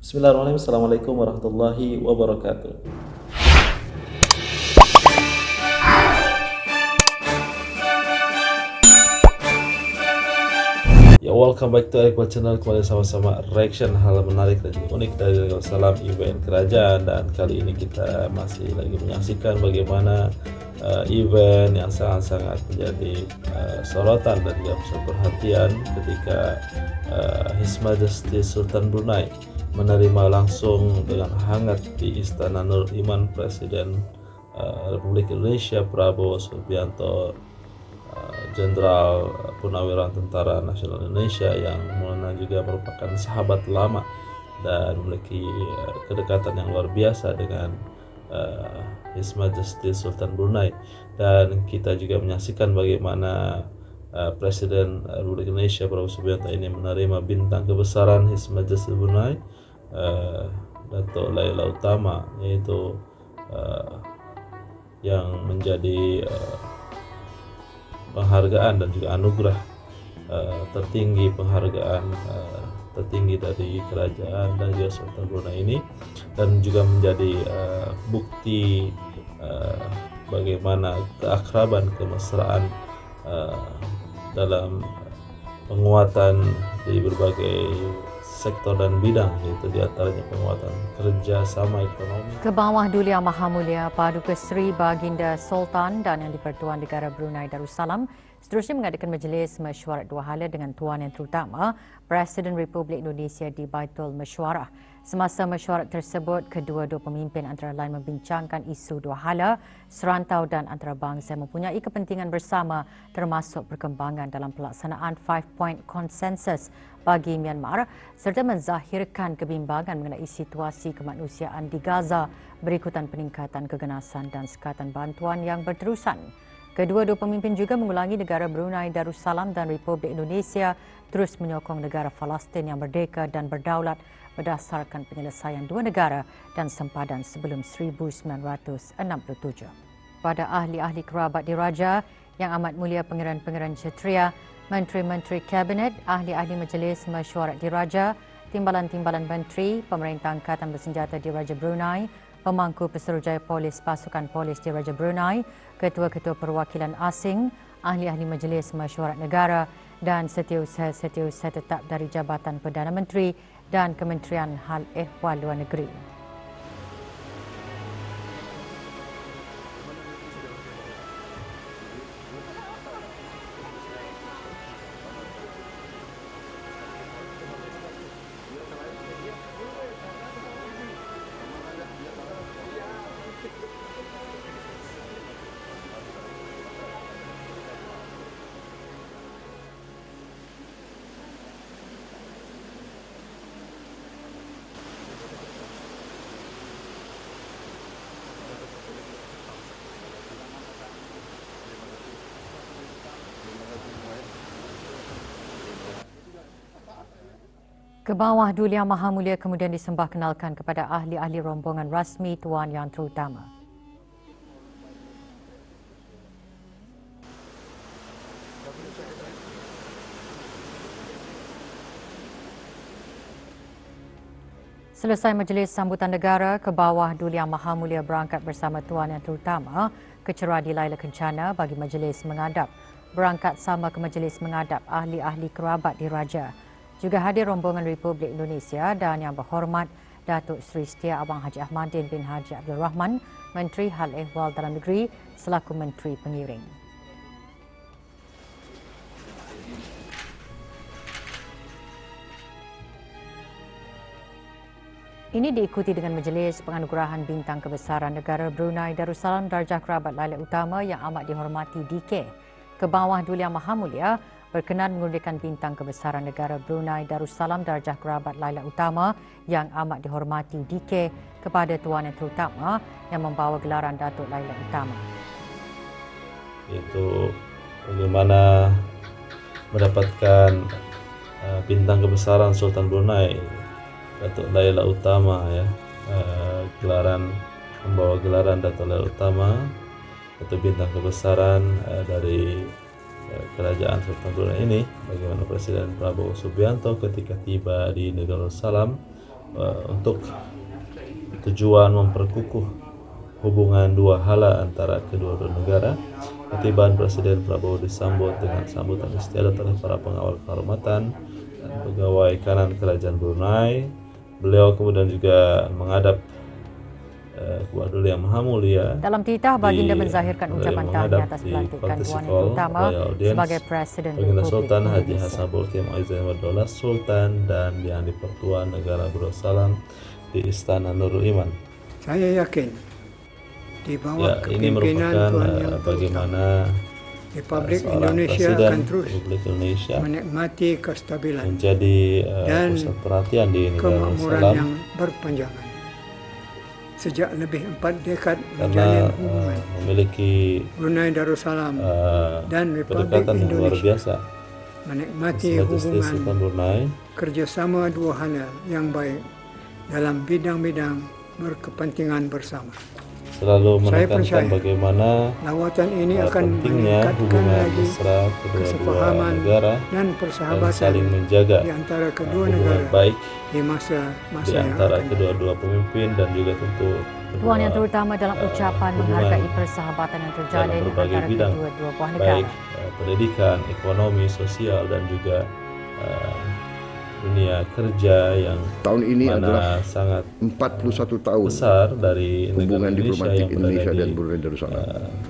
Bismillahirrahmanirrahim. Assalamualaikum warahmatullahi wabarakatuh. Ya, welcome back to Iqbal Channel. Kembali sama-sama reaction hal menarik dan juga unik dari Darussalam event kerajaan. Dan kali ini kita masih lagi menyaksikan bagaimana event yang sangat-sangat menjadi sorotan dan juga pusat perhatian ketika His Majesty Sultan Brunei menerima langsung dengan hangat di Istana Nurul Iman Presiden Republik Indonesia Prabowo Subianto, Jenderal Purnawirawan Tentara Nasional Indonesia yang mana juga merupakan sahabat lama dan memiliki kedekatan yang luar biasa dengan His Majesty Sultan Brunei. Dan kita juga menyaksikan bagaimana Presiden Republik Indonesia Prabowo Subianto ini menerima bintang kebesaran His Majesty Brunei, Datuk Laila Utama, yaitu yang menjadi penghargaan dan juga anugerah tertinggi, penghargaan tertinggi dari kerajaan dan juga Sultan Brunei ini, dan juga menjadi bukti bagaimana keakraban, kemesraan dalam penguatan di berbagai sektor dan bidang, yaitu diantaranya penguatan kerjasama ekonomi. Ke bawah Duli Yang Maha Mulia Paduka Seri Baginda Sultan dan Yang di-Pertuan Negara Brunei Darussalam seterusnya mengadakan majlis mesyuarat dua hala dengan Tuan Yang Terutama Presiden Republik Indonesia di Baitul Mesyuarah. Semasa mesyuarat tersebut, kedua-dua pemimpin antara lain membincangkan isu dua hala, serantau dan antarabangsa yang mempunyai kepentingan bersama, termasuk perkembangan dalam pelaksanaan 5-point consensus bagi Myanmar serta menzahirkan kebimbangan mengenai situasi kemanusiaan di Gaza berikutan peningkatan keganasan dan sekatan bantuan yang berterusan. Kedua-dua pemimpin juga mengulangi negara Brunei Darussalam dan Republik Indonesia terus menyokong negara Palestin yang merdeka dan berdaulat berdasarkan penyelesaian dua negara dan sempadan sebelum 1967. Pada ahli-ahli kerabat diraja yang amat mulia Pangeran-Pangeran Kshatriya, Menteri-Menteri Kabinet, ahli-ahli Majlis Mesyuarat Diraja, Timbalan-Timbalan Menteri, Pemerintah Angkatan Bersenjata Diraja Brunei, Pemangku Pesuruhjaya Polis Pasukan Polis Diraja Brunei, Ketua-Ketua Perwakilan Asing, ahli-ahli Majlis Mesyuarat Negara dan setiausaha tetap dari Jabatan Perdana Menteri dan Kementerian Hal Ehwal Luar Negeri. Ke bawah Duli Yang Maha Mulia kemudian disembah kenalkan kepada ahli-ahli rombongan rasmi Tuan Yang Terutama. Selesai majlis sambutan negara, ke bawah Duli Yang Maha Mulia berangkat bersama Tuan Yang Terutama ke Ceradi Laila Kencana bagi majlis mengadap. Berangkat sama ke majlis mengadap ahli-ahli kerabat diraja. Juga hadir rombongan Republik Indonesia dan Yang Berhormat Datuk Seri Setia Abang Haji Ahmadin bin Haji Abdul Rahman, Menteri Hal Ehwal Dalam Negeri selaku Menteri Pengiring. Ini diikuti dengan majlis penganugerahan bintang kebesaran negara Brunei Darussalam Darjah Kerabat Laila Utama yang amat dihormati DK. Ke bawah Duli Yang Maha Mulia berkenan mengundikan bintang kebesaran negara Brunei Darussalam Darjah Kerabat Laila Utama yang amat dihormati DK kepada Tuan Yang Terutama yang membawa gelaran Datuk Laila Utama. Itu bagaimana mendapatkan bintang kebesaran Sultan Brunei Datuk Laila Utama, ya, membawa gelaran Datuk Laila Utama atau bintang kebesaran dari kerajaan Sultan Brunei ini, bagaimana Presiden Prabowo Subianto ketika tiba di Negara Darussalam untuk tujuan memperkukuh hubungan dua hala antara kedua negara. Ketibaan Presiden Prabowo disambut dengan sambutan istiadat oleh para pengawal kehormatan dan pegawai kanan Kerajaan Brunei. Beliau kemudian juga menghadap Tuan Duli Yang Maha Mulia. Dalam titah, Baginda menzahirkan ucapan tahniah atas pelantikan Tuan Yang Terutama sebagai Presiden Baginda Republik Sultan Haji Indonesia. Hasan Bolkiah Muizzin Wadaulah Sultan dan Yang di-Pertuan Negara Darussalam di Istana Nurul Iman. Saya yakin di bawah Ini kepimpinan merupakan Tuan Yang Terutama, bagaimana Republik seorang Indonesia Presiden akan terus Republik Indonesia menikmati kestabilan menjadi dan pusat perhatian di negara kemakmuran Darussalam, yang berpanjangan. Sejak lebih 4 dekad karena menjalin hubungan memiliki Brunei Darussalam dan Republik kedekatan yang luar Indonesia biasa. menikmati Majelis Sultan hubungan Brunei kerjasama dua hala yang baik dalam bidang-bidang berkepentingan bersama. selalu Saya menekankan percaya bagaimana Lawatan ini akan pentingnya meningkatkan hubungan lagi mesra kedua kesepahaman negara dan dan persahabatan saling menjaga di antara kedua hubungan negara baik di masa-masa di yang antara akan kedua-dua pemimpin dan juga tentu Tuan Yang Terutama dalam ucapan hubungan menghargai persahabatan yang terjalin dalam berbagai antara bidang, kedua-dua buah negara. baik pendidikan, ekonomi, sosial dan juga dunia kerja yang Tahun ini mana adalah sangat 41 tahun besar dari negara hubungan Indonesia diplomatik yang Indonesia berada dan di Brunei Darussalam.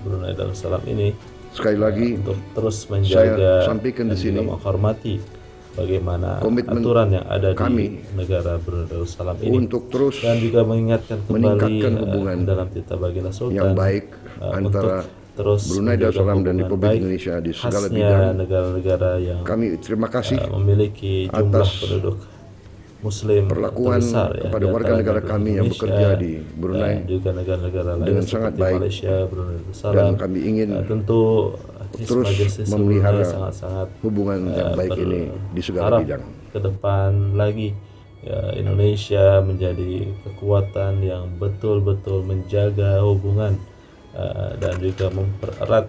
Brunei Darussalam ini Sekali lagi, untuk terus menjaga saya sampaikan dan di sini juga menghormati bagaimana komitmen aturan yang ada kami di negara Brunei Darussalam ini untuk terus dan juga mengingatkan kembali meningkatkan hubungan dalam titah Baginda Sultan yang baik antara untuk terus Brunei menjaga Darussalam dan hubungan Republik baik Indonesia di segala khasnya bidang. negara-negara yang Kami terima kasih memiliki jumlah atas penduduk Muslim perlakuan terbesar kepada di warga antara negara kami yang Indonesia, bekerja di Brunei juga negara-negara lain dengan seperti sangat baik. Malaysia, Brunei Darussalam. Dan kami ingin tentu His terus Majesty memelihara Brunei sangat-sangat hubungan yang baik ini di segala berharap bidang. ke depan lagi Indonesia menjadi kekuatan yang betul-betul menjaga hubungan dan juga mempererat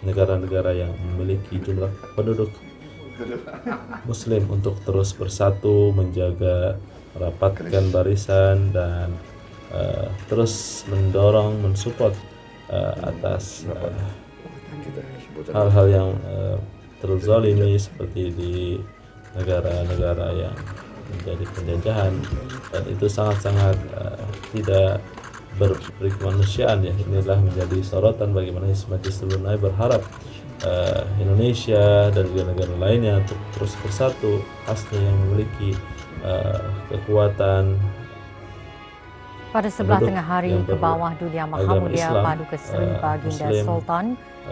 negara-negara yang memiliki jumlah penduduk Muslim untuk terus bersatu, menjaga, merapatkan barisan dan terus mendorong, mensupport atas hal-hal yang terzalimi seperti di negara-negara yang menjadi penjajahan, dan itu sangat-sangat tidak berperi kemanusiaan ya. Inilah menjadi sorotan bagaimana His Majesty Brunei berharap Indonesia dan juga negara lainnya untuk terus bersatu, khasnya yang memiliki kekuatan Pada sebelah penduduk tengah hari yang ke bawah Duli Yang Maha beragama Mulia Islam, Paduka Seri Baginda Muslim, Sultan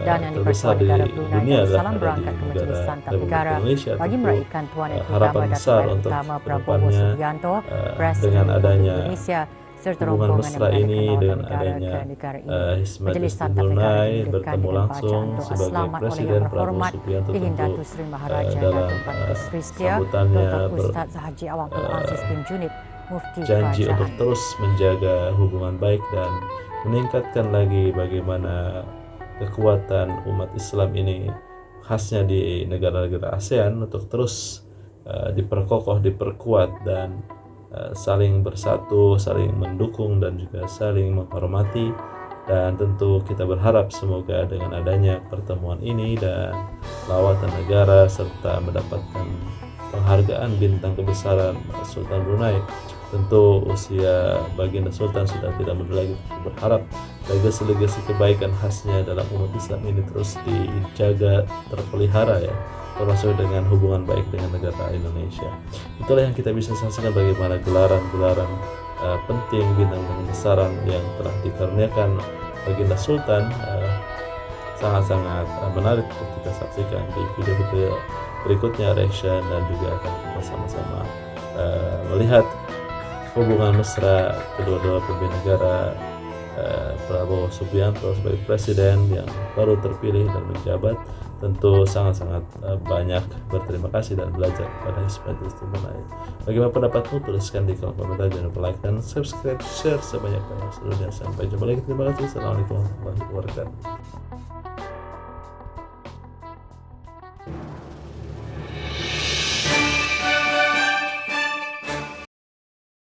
dan Yang terbesar di-Pertuan di Negara Brunei dunia Darussalam adalah berangkat di ke Majlis negara Santap Republik Negara Indonesia. bagi Tentu, meraihkan Tuan Yang harapan Terutama besar Datuk untuk Utama Prabowo kedepannya, Subianto, Presiden dengan Republik adanya Indonesia serta hubungan rombongan mesra yang ini, mengadakan dengan lawatan negara adanya ke negara ini. His Majlis Majesty Santap Negara Brunei dihadirkan bertemu dengan langsung bacaan doa sebagai selamat oleh Presiden Yang Prabowo Berhormat Subianto Dihin tentu Datuk Seri Maharaja dalam Datuk Paduka Seri Setia sambutannya Dr. Ustaz Haji Awang Abdul Aziz bin Junid Mufti janji untuk Kerajaan. terus menjaga hubungan baik dan meningkatkan lagi bagaimana kekuatan umat Islam ini khasnya di negara-negara ASEAN untuk terus diperkokoh, diperkuat dan saling bersatu, saling mendukung dan juga saling menghormati. Dan tentu kita berharap semoga dengan adanya pertemuan ini dan lawatan negara serta mendapatkan penghargaan bintang kebesaran Sultan Brunei, tentu usia Baginda Sultan sudah tidak muda lagi. Berharap legasi-legasi kebaikan khasnya dalam umat Islam ini terus dijaga, terpelihara ya, termasuk dengan hubungan baik dengan negara Indonesia. Itulah yang kita bisa saksikan bagaimana gelaran-gelaran penting bintang kebesaran yang telah dikaruniakan Baginda Sultan sangat-sangat menarik untuk kita saksikan di video-video berikutnya, reaction, dan juga akan kita sama-sama melihat hubungan mesra kedua-dua pemimpin negara, Prabowo Subianto sebagai presiden yang baru terpilih dan menjabat. Tentu sangat-sangat banyak berterima kasih dan belajar kepada His Majesty Brunei. Bagaimana pendapatmu? Tuliskan di kolom komentar, jangan lupa like dan subscribe, share sebanyak-banyaknya. Sampai jumpa lagi, terima kasih. Assalamualaikum warahmatullahi wabarakatuh.